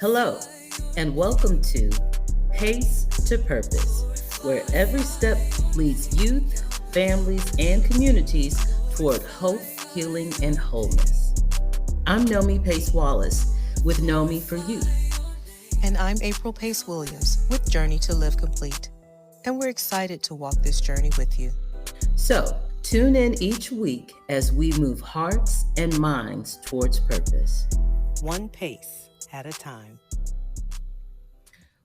Hello, and welcome to Pace to Purpose, where every step leads youth, families, and communities toward hope, healing, and wholeness. I'm Nomi Pace Wallace with Nomi for Youth. And I'm April Pace Williams with Journey to Live Complete. And we're excited to walk this journey with you. So, tune in each week as we move hearts and minds towards purpose. One pace at a time.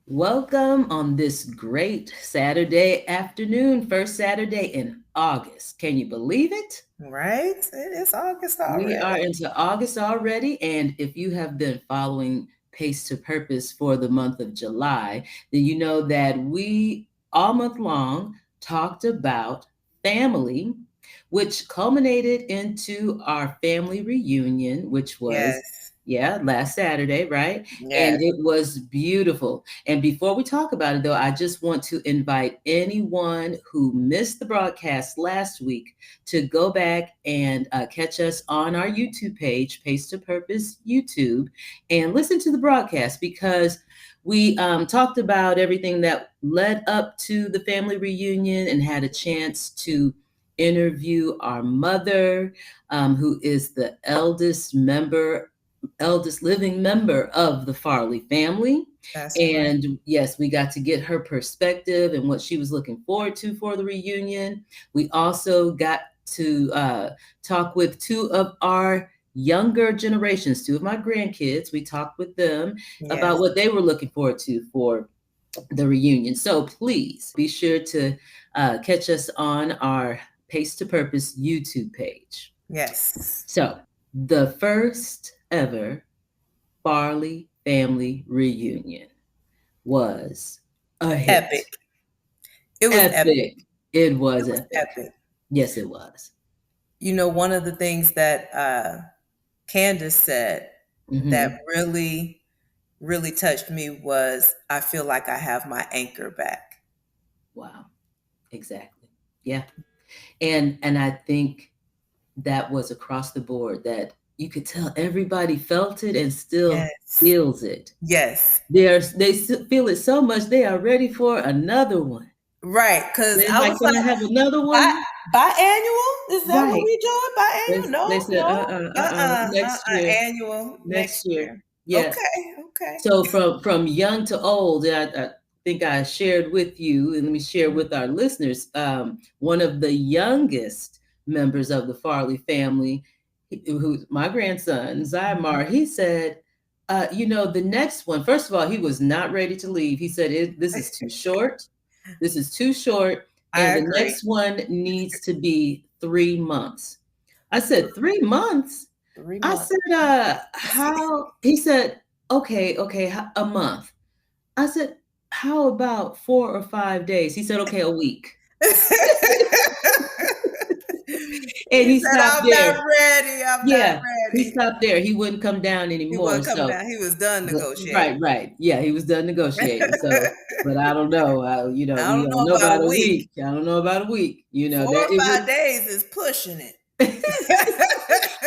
Welcome on this great Saturday afternoon, first Saturday in August. Can you believe it? Right? It's August We are already. into August already, and if you have been following Pace to Purpose for the month of July, then you know that we all month long talked about family, which culminated into our family reunion, which was Yes. last Saturday, right? And Yes. it was beautiful. And before we talk about it, though, I just want to invite anyone who missed the broadcast last week to go back and catch us on our YouTube page, Pace to Purpose YouTube, and listen to the broadcast because we talked about everything that led up to the family reunion and had a chance to interview our mother, who is the eldest living member of the Farley family. That's right. And yes, we got to get her perspective and what she was looking forward to for the reunion. We also got to talk with two of our younger generations, two of my grandkids. We talked with them about Yes. what they were looking forward to for the reunion. So please be sure to catch us on our Pace to Purpose YouTube page. Yes. So the first ever Farley family reunion was a hit. Epic. It was epic. It was It was epic. epic. Yes, it was. You know, one of the things that Candace said that Mhm. really touched me was I feel like I have my anchor back. Wow. Exactly. Yeah. And I think that was across the board that you could tell everybody felt it and still Yes. feels it. Yes. They feel it so much they are ready for another one. Right. Because They're I like, was can I like, have another one? biannual? Is that what Right. we doing? They, Biannual? they No, said, no. next year, Annual next next year. year. Yeah. Okay. Okay. So from young to old, I think I shared with you, and let me share with our listeners. One of the youngest members of the Farley family, who's my grandson, Zymar, he said, the next one, first of all, he was not ready to leave. He said, this is too short. This is too short. I And the agree. next one needs to be 3 months. I said, 3 months? Three I months. said, how? He said, okay, a month. I said, how about 4 or 5 days? He said, okay, a week. And He he said, stopped I'm there. not ready. I'm not Yeah, he ready. stopped there. He wouldn't come down He anymore. wasn't coming So, down. He was done but, negotiating. right. Yeah, he was done negotiating. So, but I don't know. I We don't all know know about about a a week. week. I don't know about a week. 4 That or it 5 days is pushing it.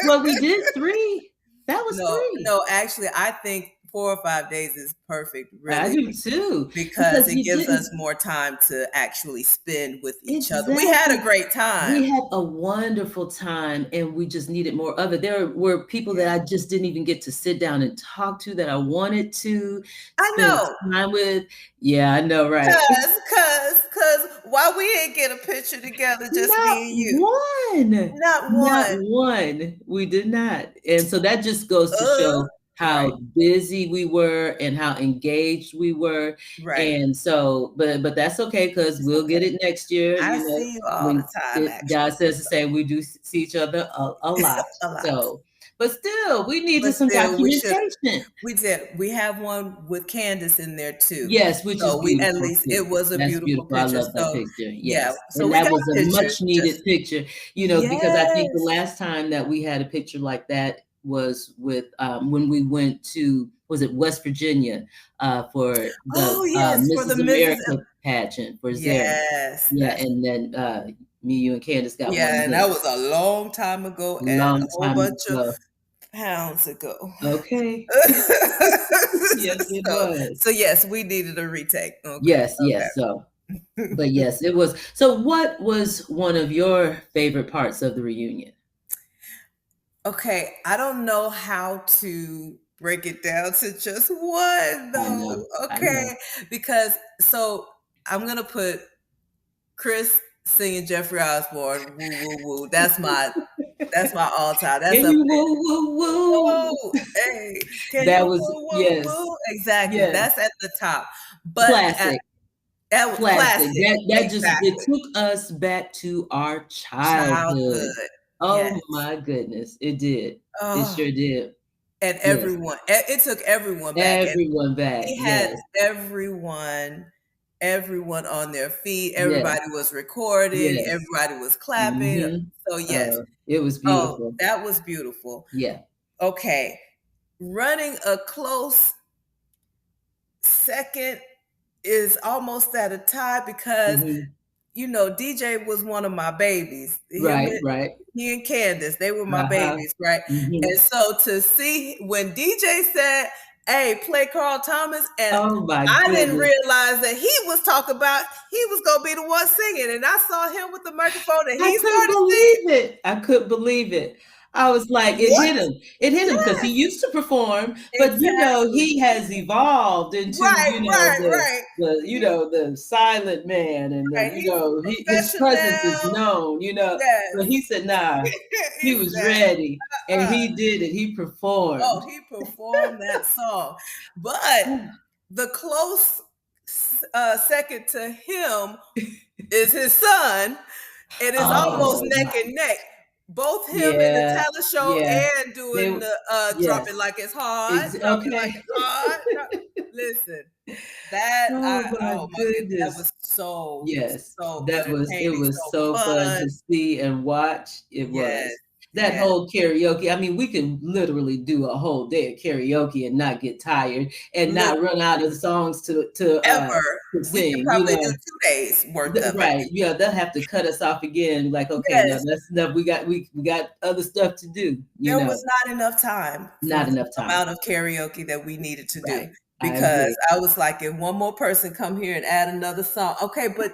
well, we did 3. That was 3. No, actually, I think 4 or 5 days is perfect, I really, do too, because because it you gives us didn't more time to actually spend with each other. We had a exactly. great time. We had a wonderful time and we just needed more of it. There were people that I just didn't even get to sit down and talk to that I wanted to I spend know. time with. Yeah, I know, right? Cause why we didn't get a picture together, just Not me and you? one. Not Not one. one. We did not. And so that just goes to show Right, how busy we were and how engaged we were. right. And so, but that's okay because It's we'll get okay. it next year. I see you all When the time, God actually. says the same, we do see each other a lot. A lot. So, but still, we needed But some still, we should. documentation. We did. We have one with Candace in there too. Yes, which is So we at beautiful least too. it was a That's beautiful beautiful. I picture. love that So picture. yeah. Yes. So And we that got was a pictures. much needed Just picture, because I think the yes. last time that we had a picture like that was with when we went to, was it West Virginia, for the Oh yes, for the Mrs. Mrs. America pageant for Zara. Yes, Yeah, that's and then me, you, and Candace got one yeah, and there that was a long time ago, and long a whole time bunch of ago. pounds ago. Okay. Yes, it was. So yes, we needed a retake. Okay. Yes, yes. So, but yes, it was. So, what was one of your favorite parts of the reunion? Okay, I don't know how to break it down to just one I though. know. I Okay, know. because so I'm gonna put Chris singing Jeffrey Osborne, woo woo woo. That's my all time. That's Can up you woo woo there. woo? Woo, hey, can you That was woo woo yes, woo? Exactly. yes. That's at the top. But Classic. that was Classic. classic. That just it Exactly. took us back to our childhood. Childhood. Oh Yes. my goodness, it did. It Oh, sure did. and Yes. everyone. It took everyone back. And Everyone back. he had Yes. everyone on their feet. Yes. Everybody was recording. Yes. Everybody was clapping. Mhm. So yes. It was Oh, beautiful. that was beautiful. Yeah. Okay. Running a close second is almost at a tie because Mhm. DJ was one of my babies. Right, right. He and Candace, they were my Uh-huh. babies, right? And Mhm. so to see when DJ said, "Hey, play Carl Thomas," and Oh my I didn't goodness. realize that he was talking about he was gonna be the one singing, and I saw him with the microphone, and I he couldn't started singing. believe it. I couldn't believe it. I was like, it What? hit him. It hit him because he Yes, used to perform, but exactly. he has evolved into, Right, right, right. the silent man, and Right. He's his presence is professional. known, But Yes. he said, nah, he He was said, ready, and uh-uh. he did it. He performed. Oh, he performed that song. But the close second to him is his son. It is almost Oh neck my, and neck. Both him in the yeah, talent show yeah. and They, doing the drop it yes, like it's hard, drop it like okay. it's hard. Listen, that Oh my oh my goodness, that goodness. was so Yes, it entertaining, was so so fun fun. to see and watch. It Yes, was. That yes. whole karaoke, I mean, we can literally do a whole day of karaoke and not get tired and not run out of songs Ever. to We could sing, probably do 2 days worth of it. Right. Yeah, they'll have to cut us off again. Like, okay, now Yes, that's enough. We got other stuff to do, there was not enough time for Not the enough time. amount of karaoke that we needed to do, Right. I because agree. I was like, if one more person come here and add another song, okay, but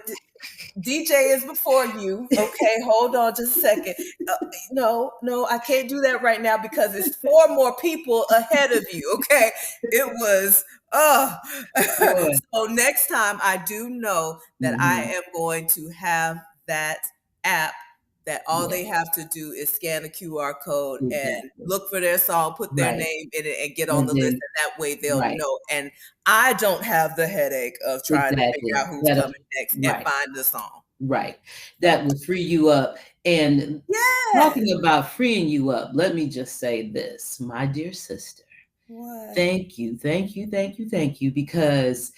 DJ is before you. Okay, hold on just a second. No, no, I can't do that right now because it's 4 more people ahead of you. Okay, it was. Oh, Boy. so next time I do know that I Mhm. am going to have that app that all Yeah, they have to do is scan a QR code and exactly. look for their song, put their Right. name in it, and get on And the list. then And that way they'll right. know. And I don't have the headache of trying to figure Exactly. out who's That coming next and right. find the song. Right. So, That will free you up. And yes. talking about freeing you up, let me just say this, my dear sister. What? Thank you, thank you, thank you, thank you. Because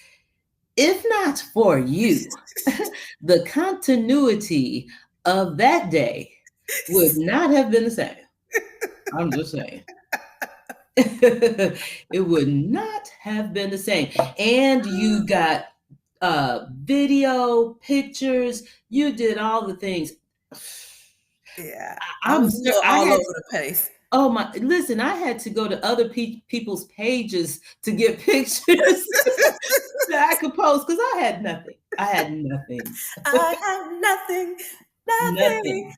if not for you, the continuity of that day would not have been the same. I'm just saying. It would not have been the same. And you got video, pictures, you did all the things. Yeah. I I'm was a sure little I all had over the place. oh my listen, I had to go to other people's pages to get pictures that I could post because I had nothing. I had nothing. I have nothing, nothing, Nothing.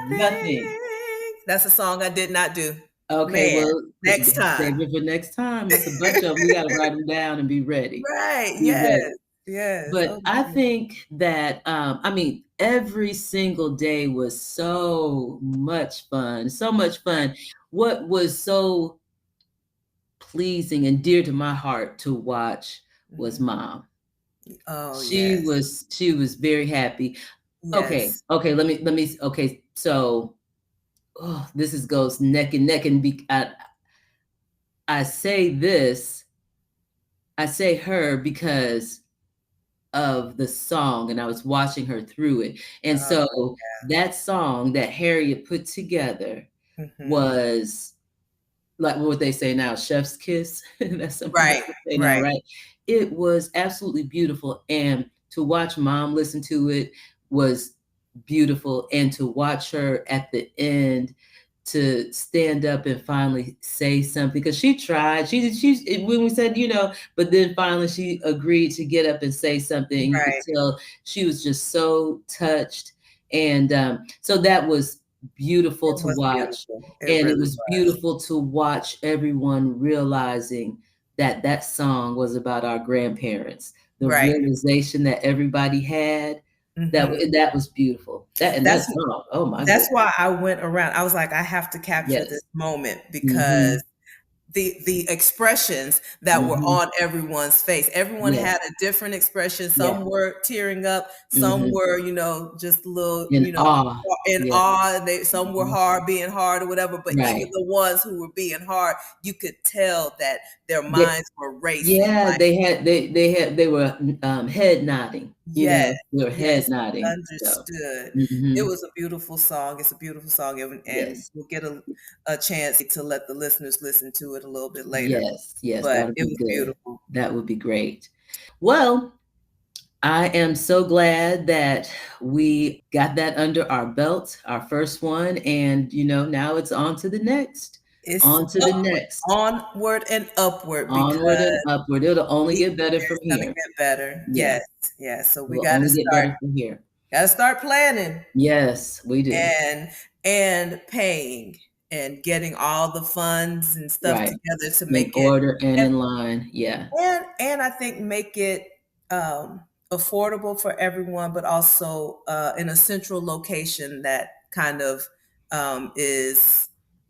Nothing. nothing. That's a song I did not do. Okay, Man, well, next save time. it for next time. It's a bunch of them. We got to write them down and be ready. Right. Be Yes. ready. Yes. But Oh my I goodness. think that I mean, every single day was so much fun. So much fun. What was so pleasing and dear to my heart to watch was Mhm. mom. Oh She yes. was very happy. Okay, Yes. okay, okay, so this is goes neck and neck and I say this, I say her because of the song and I was watching her through it. And Oh, so that song that Harriet put together mhm. was like what they say now, chef's kiss. That's something that Right. they say now, Right. right? It was absolutely beautiful. And to watch mom listen to it was beautiful. And to watch her at the end to stand up and finally say something, because she tried. She when we said, but then finally she agreed to get up and say something. You could tell she was just so touched, and so that was beautiful to watch. And it was beautiful to watch everyone realizing that that song was about our grandparents. The realization that everybody had. That was beautiful. That's oh my That's goodness. why I went around. I was like, I have to capture this moment because the expressions that were on everyone's face. Everyone had a different expression. Some were tearing up. Some were, just a little, in awe. in awe. Some were being hard or whatever. But even the ones who were being hard, you could tell that their minds were racing. Yeah, they were head nodding. They were head nodding. Understood. So. It was a beautiful song. It's a beautiful song, and we'll get a chance to let the listeners listen to it a little bit later. Yes, but it was beautiful. That would be great. Well, I am so glad that we got that under our belt, our first one, and now it's on to the next. Onward and upward. Onward and upward. It'll only get better from here. It's gonna get better. Yes. So we got to get better from here. Got to start planning. Yes, we do. And paying and getting all the funds and stuff together to make it order and in line. Yeah. And I think make it affordable for everyone, but also in a central location that kind of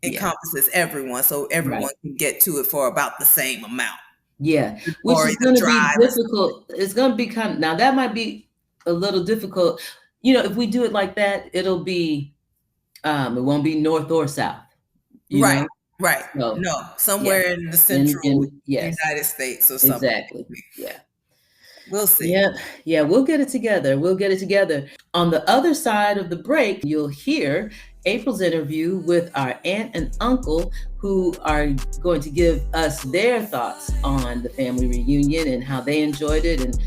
encompasses everyone, so everyone can get to it for about the same amount. Yeah, which is going to be difficult. It's going to be now that might be a little difficult. If we do it like that, it'll be it won't be north or south. Right. So, no, somewhere in the central United States or something. Exactly. Yeah. We'll see. Yeah, we'll get it together. On the other side of the break, you'll hear April's interview with our aunt and uncle, who are going to give us their thoughts on the family reunion and how they enjoyed it and,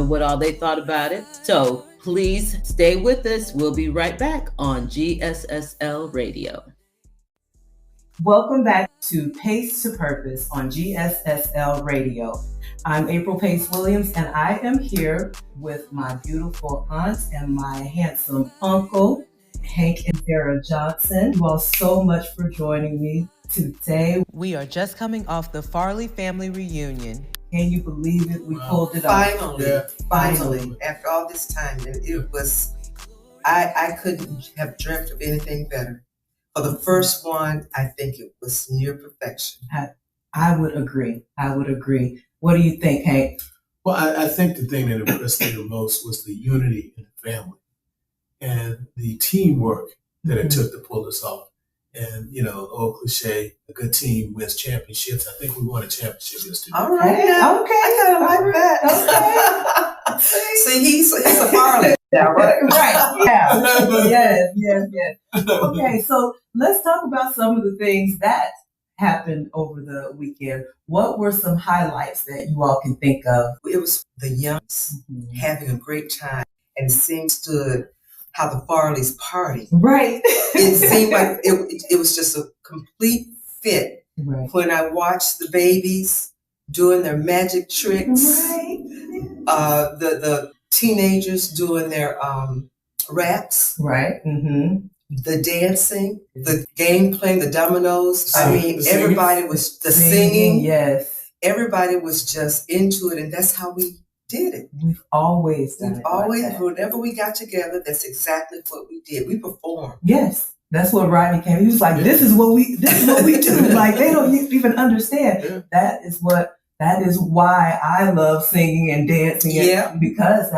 what all they thought about it. So please stay with us. We'll be right back on GSSL Radio. Welcome back to Pace to Purpose on GSSL Radio. I'm April Pace Williams, and I am here with my beautiful aunt and my handsome uncle, Hank and Sarah Johnson. Thank you all so much for joining me today. We are just coming off the Farley family reunion. Can you believe it? We pulled it off. Finally, after all this time, it was, I couldn't have dreamt of anything better. For the first one, I think it was near perfection. I would agree. What do you think, Hank? Well, I think the thing that impressed me the most was the unity in the family and the teamwork that it took to pull this off. And, the old cliche, a good team wins championships. I think we won a championship yesterday. All right. Okay. I kind of like that. Okay. See, he's a Farley. Yeah, right. Yeah. Yes. Okay, so let's talk about some of the things that happened over the weekend. What were some highlights that you all can think of? It was the youngs having a great time and seeing how the Farleys party. Right. It seemed like it was just a complete fit. Right. When I watched the babies doing their magic tricks, the teenagers doing their raps, the dancing, the game playing, the dominoes. Everybody was singing. Yes. Everybody was just into it, and that's how we did it. We've always done it. Whenever we got together, that's exactly what we did. We performed. Yes. That's what Rodney came. He was like, this is what we do. Like, they don't even understand. Yeah. That is why I love singing and dancing. Yeah. Because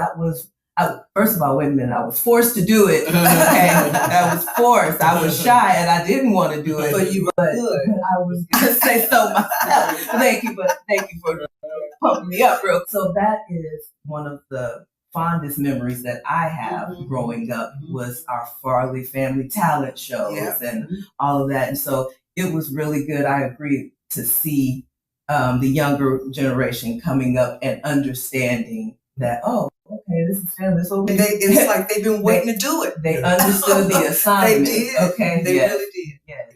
first of all, wait a minute. I was forced to do it. Okay. I was forced. I was shy and I didn't want to do it. But you were good. I was going to say so myself. Thank you for pumping me up, bro. So that is one of the fondest memories that I have growing up was our Farley family talent shows and all of that. And so it was really good. I agree to see the younger generation coming up and understanding that, okay, this is family. It's like they've been waiting to do it. They understood the assignment. They did. Okay. They really did. Yes.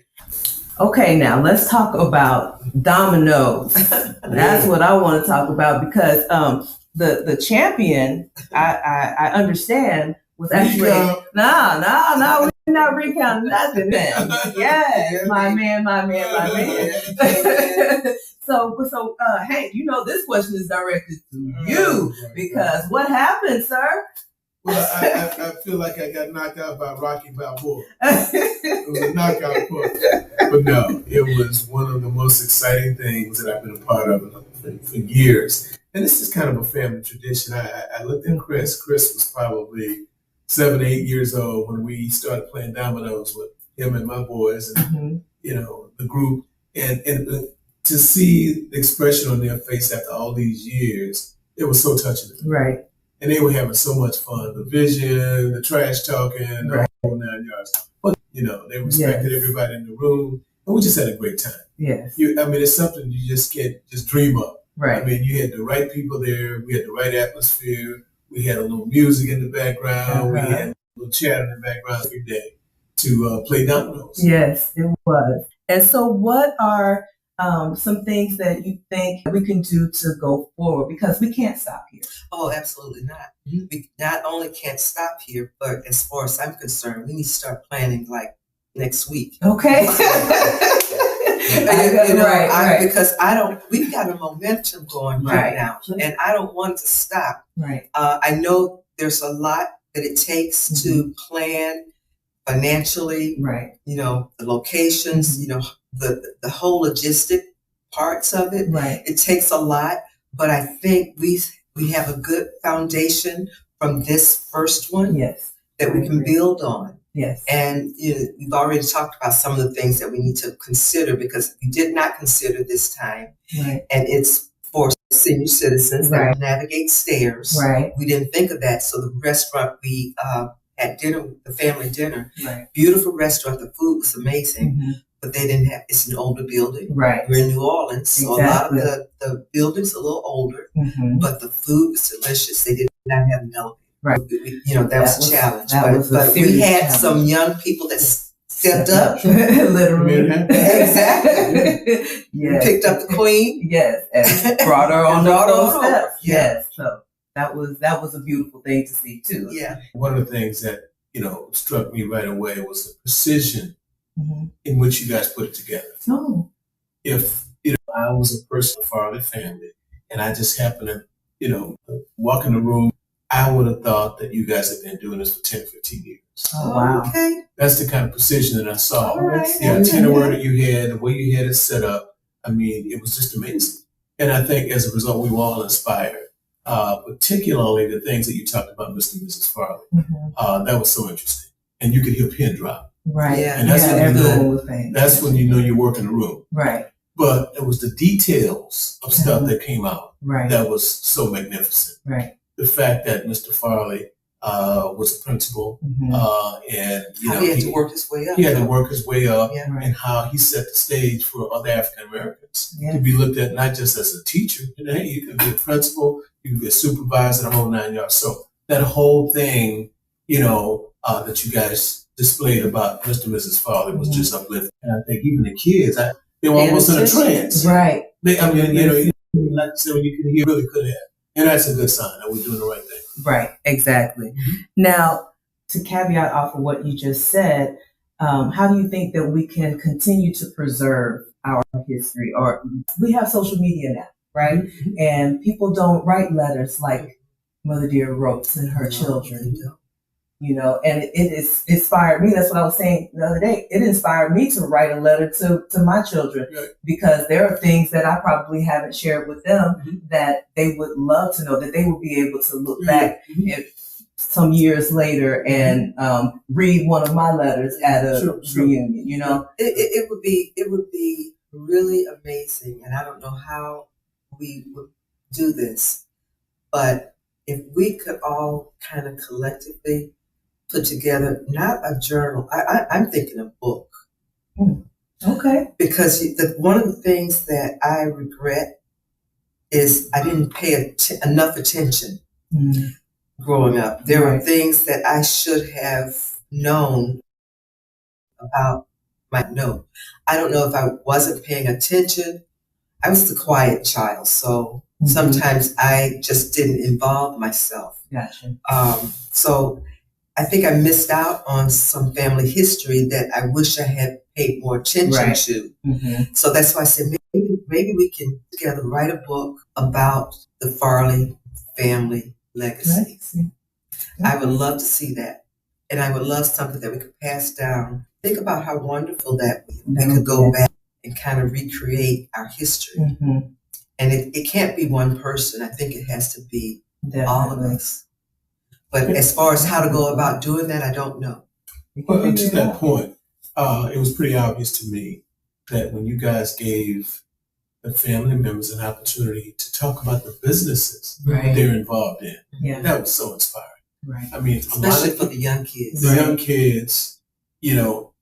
Okay, now let's talk about dominoes. That's what I want to talk about because the champion, I understand, was actually no, we're not recounting nothing then. Yes, my man. So hey, this question is directed to you because what happened, sir? Well, I feel like I got knocked out by Rocky Balboa. It was a knockout punch. But no, it was one of the most exciting things that I've been a part of for years. And this is kind of a family tradition. I looked at Chris. Chris was probably 7 or 8 years old when we started playing dominoes with him and my boys and, the group. And to see the expression on their face after all these years, it was so touching. Right. And they were having so much fun. The vision, the trash talking, the whole 9 yards. But, they respected everybody in the room. And we just had a great time. Yes. It's something you just can't just dream up. Right. I mean, you had the right people there. We had the right atmosphere. We had a little music in the background. We had a little chat in the background every day to play dominoes. Yes, it was. And so what are some things that you think we can do to go forward? Because we can't stop here. Oh, absolutely not. We not only can't stop here, but as far as I'm concerned, we need to start planning like next week. Okay. Because we've got a momentum going right now, and I don't want it to stop. Right. I know there's a lot that it takes to plan financially. Right. The locations. The whole logistic parts of it. Right. It takes a lot, but I think we have a good foundation from this first one. Yes. That we can build on. Yes. And we've already talked about some of the things that we need to consider because we did not consider this time. Right. And it's for senior citizens that navigate stairs. Right. We didn't think of that. So the restaurant we had dinner, the family dinner, right. Beautiful restaurant. The food was amazing, but they didn't have. It's an older building. Right. We're in New Orleans, so a lot of the buildings are a little older, but the food was delicious. They did not have an elevator. Right. That was a challenge. But we had some young people that stepped up. Literally. Exactly. Yes. We picked up the queen. Yes. And brought her on those steps. Yeah. Yes. So that was a beautiful thing to see too. Yeah. One of the things that, struck me right away was the precision in which you guys put it together. Oh. If, I was a person of Farley family and I just happened to, walk in the room, I would have thought that you guys have been doing this for 10, 15 years. Oh, wow. Okay. That's the kind of precision that I saw. All right. The itinerary that you had, the way you had it set up, I mean, it was just amazing. And I think as a result, we were all inspired, particularly the things that you talked about, Mr. and Mrs. Farley. That was so interesting. And you could hear pin drop. Right. Yeah. And that's that's when you know you work in the room. Right. But it was the details of stuff that came out that was so magnificent. Right. The fact that Mr. Farley was a principal, and How he had to work his way up. He had to work his way up, Yeah. and how he set the stage for other African Americans Yeah. to be looked at not just as a teacher. Hey, you can be a principal, you can be a supervisor, the whole 9 yards. So that whole thing, that you guys displayed about Mr. and Mrs. Farley was just uplifting. And I think even the kids, they were almost in a trance. Right. Like I said, when you can hear, really could have. And that's a good sign that we're doing the right thing. Right, exactly. Now, to caveat off of what you just said, how do you think that we can continue to preserve our history? Or we have social media now, right? And people don't write letters like Mother Dear wrote to her children. And it is inspired me. That's what I was saying the other day. It inspired me to write a letter to my children because there are things that I probably haven't shared with them that they would love to know, that they would be able to look back some years later and read one of my letters at a reunion. It would be really amazing, and I don't know how we would do this, but if we could all kind of collectively put together, not a journal. I'm thinking a book. Okay. Because one of the things that I regret is I didn't pay enough attention growing up. There were things that I should have known about might know. I don't know if I wasn't paying attention. I was the quiet child, so sometimes I just didn't involve myself. Gotcha. So I think I missed out on some family history that I wish I had paid more attention to. So that's why I said maybe we can together write a book about the Farley family legacy. I would love to see that. And I would love something that we could pass down. Think about how wonderful that we could go back and kind of recreate our history. And it can't be one person. I think it has to be all of us. But as far as how to go about doing that, I don't know. Well, to that point, it was pretty obvious to me that when you guys gave the family members an opportunity to talk about the businesses they're involved in, that was so inspiring. I mean, especially for the young kids. The young kids, you know,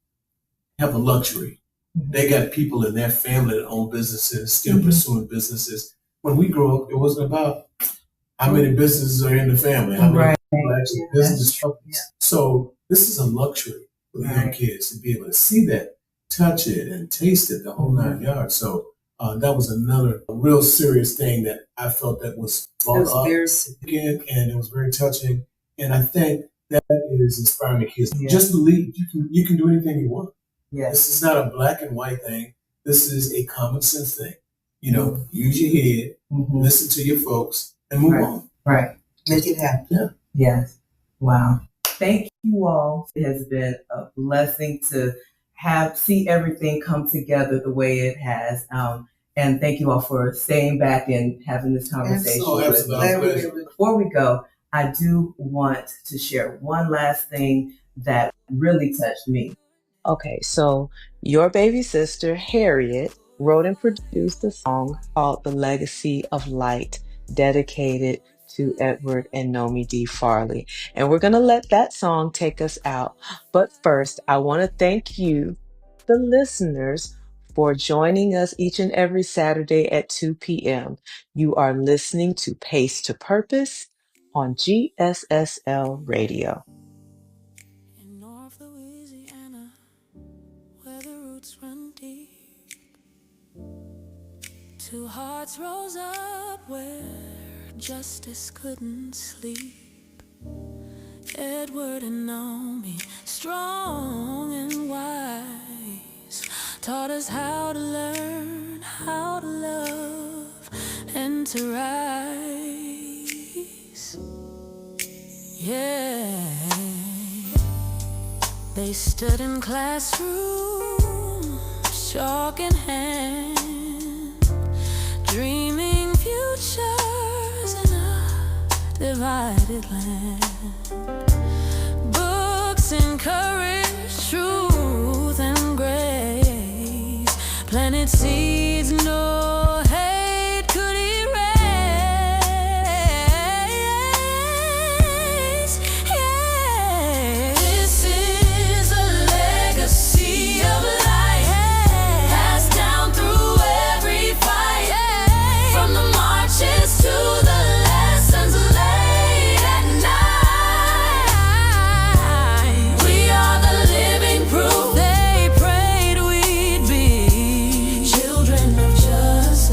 have a luxury. They got people in their family that own businesses, still pursuing businesses. When we grew up, it wasn't about how many businesses are in the family, how many people are actually business companies. So this is a luxury for the young kids to be able to see that, touch it, and taste it, the whole 9 yards. So that was another real serious thing that I felt that was brought up again, and it was very touching. And I think that is inspiring the kids. Just believe you can do anything you want. This is not a black and white thing. This is a common sense thing. You know, use your head, listen to your folks, and move on. Make it happen. Yes. Wow. Thank you all. It has been a blessing to see everything come together the way it has. And thank you all for staying back and having this conversation with us. Before we go, I do want to share one last thing that really touched me. Okay, so your baby sister, Harriet, wrote and produced a song called The Legacy of Light, dedicated to Edward and Nomi D. Farley. And we're going to let that song take us out. But first, I want to thank you, the listeners, for joining us each and every Saturday at 2 p.m. You are listening to Pace to Purpose on GSSL Radio. In North Louisiana, where the roots run deep, two hearts rose up where justice couldn't sleep. Edward and Naomi, strong and wise, taught us how to learn, how to love, and to rise. Yeah, they stood in classrooms, chalk in hand, dreaming futures in a divided land. Books encourage truth and grace, planted seeds no hate could erase. Yeah. This is a legacy of light, passed down through every fight, from the marches to the lessons late at night. We are the living proof they prayed we'd be, children of justice.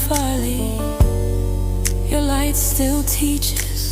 Farley, your light still teaches